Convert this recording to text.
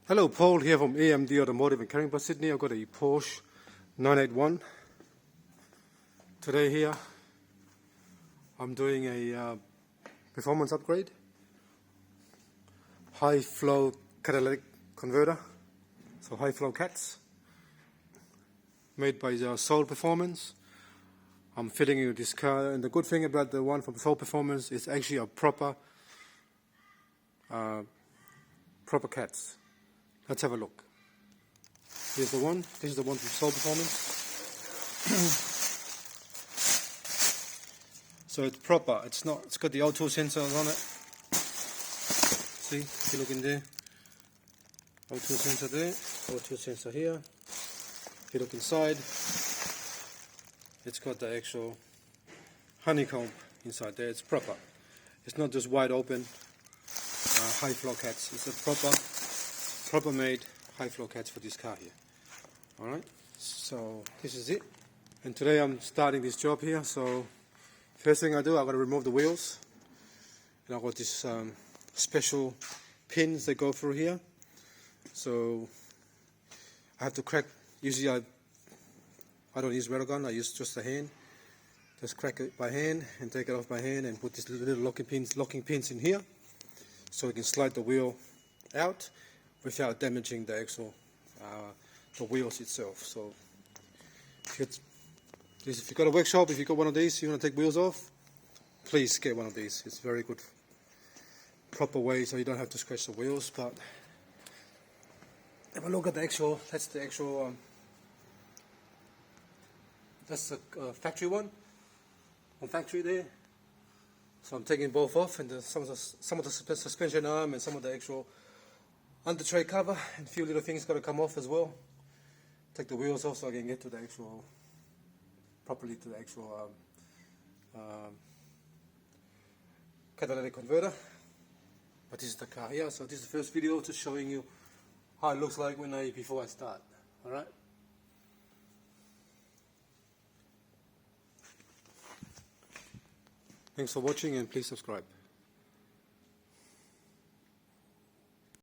Hello, Paul here from AMD Automotive in Caringbah, Sydney. I've got a Porsche 981. Today here, I'm doing a performance upgrade. High flow catalytic converter, so high flow cats, made by Soul Performance. I'm fitting in this car, and the good thing about the one from Soul Performance is actually a proper cats. Let's have a look. Here's the one. This is the one from Soul Performance. So it's proper. It's not. It's got the auto sensors on it. See, if you look in there, auto sensor there, auto sensor here. If you look inside, it's got the actual honeycomb inside there. It's proper. It's not just wide open high flow cats. It's a proper made high flow cats for this car here. Alright, so this is it, and today I'm starting this job here. So first thing I do, I've got to remove the wheels, and I've got this special pins that go through here. So I have to crack. Usually I don't use rail gun, I use just a hand. Just crack it by hand and take it off by hand and put these little locking pins in here, so we can slide the wheel out without damaging the actual the wheels itself. So if you've got a workshop, if you've got one of these, you want to take wheels off, please get one of these. It's very good, proper way, so you don't have to scratch the wheels. But have a look at the actual. That's the actual. That's the factory one. On factory there. So I'm taking both off, and some of the suspension arm and some of the actual under tray cover, and a few little things got to come off as well. Take the wheels off so I can get to the actual catalytic converter. But this is the car here, so this is the first video just showing you how it looks like before I start. Alright? Thanks for watching, and please subscribe.